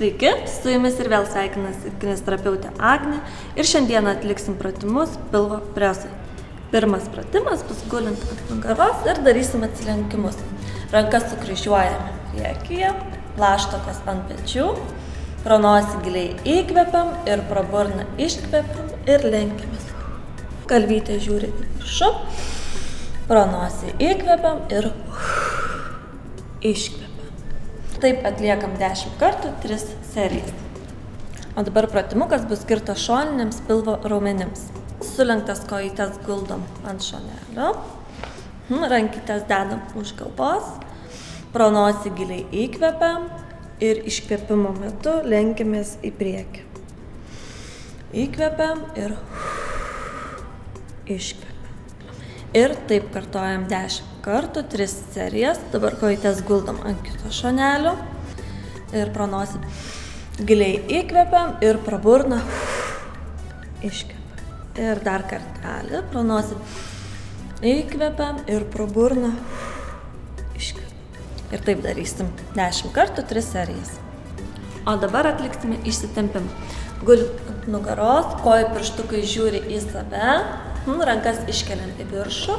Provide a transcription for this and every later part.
Sveiki, su jumis ir vėl sveikinasi kineziterapeutė Agnė ir šiandien atliksim pratimus pilvo presui. Pirmas pratimas bus gulint ant nugaros ir darysim atsilenkimus. Rankas sukryžiuojame priekyje, plaštakos ant pečių, pro nosį giliai įkvepiam ir pro burną iškvepiam ir lenkiamės. Galvytė žiūri į viršų, pro nosį įkvepiam ir iškvepiam. Taip atliekam 10 kartų, 3 serijas. O dabar pratimukas bus skirtas šoniniams pilvo raumenims. Sulenktas kojytes guldom ant šonelio, rankytes dedam už galvos, pro nosį giliai įkvepiam ir iškvepimo metu lenkiamės į priekį. Įkvepiam ir iškvepiam. Ir taip kartojam 10 kartų, 3 serijas. Dabar kojytes guldom ant kito šonelio ir pro nosį giliai įkvepiam ir pro burną iškvepiam. Ir dar kartelį pro nosį įkvepiam ir pro burną iškvepiam. Ir taip darysim 10 kartų, 3 serijas. O dabar atliksime išsitempimą. Gulim ant nugaros, kojų pirštukai žiūri į save, rankas iškeliam į viršų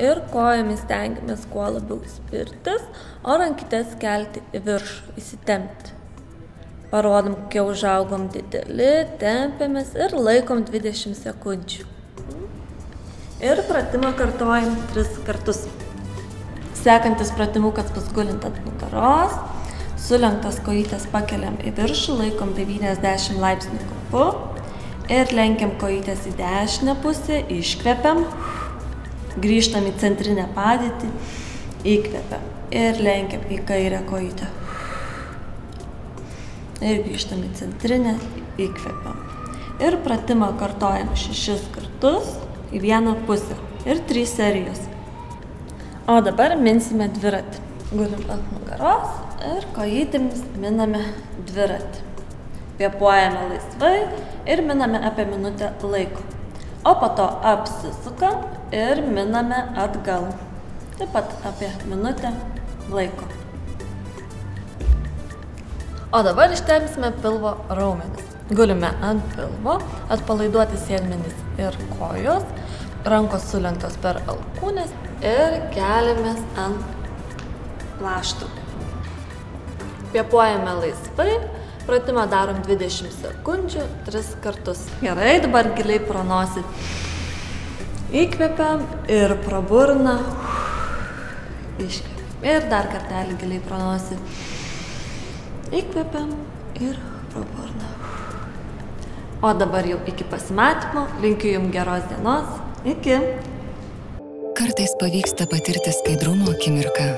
ir kojomis stengiamės kuo labiau spirtis, o rankytes kelti į viršų, įsitempti. Parodom, kokie užaugom dideli, tempiamės ir laikom 20 sekundžių. Ir pratimą kartojam 3 kartus. Sekantis pratimukas bus gulint ant nugaros, sulenktas kojytes pakeliam į viršų, laikom 90 laipsnių kampu ir lenkiam kojytes į dešinę pusę, iškvepiam, grįžtam į centrinę padėtį, įkvepiam ir lenkiam į kairę kojytę. Ir grįžtam į centrinę, įkvepiam. Ir pratimą kartojam 6 kartus į vieną pusę ir 3 serijos. O dabar minsime dviratį. Gulim ant nugaros ir kojytėmis miname dviratį. Kvėpuojame laisvai ir miname apie minutę laiko. O po to apsisukam ir miname atgal. Taip pat apie minutę laiko. O dabar ištempsime pilvo raumenis. Gulime ant pilvo, atpalaiduoti sėdmenys ir kojos, rankos sulenktos per alkūnes ir keliamės ant plaštakų. Kvėpuojame laisvai, pratimą darom 20 sekundžių, 3 kartus. Gerai, dabar giliai pro nosį įkvepiam ir pro burną iškvepiam. Ir dar kartelį giliai pro nosį įkvepiam ir pro burną. O dabar jau iki pasimatymo, linkiu jums geros dienos. Iki. Kartais pavyksta patirti skaidrumo akimirką,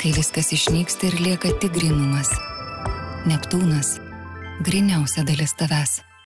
kai viskas išnyksta ir lieka tik grynumas. Neptūnas – gryniausia dalis tavęs.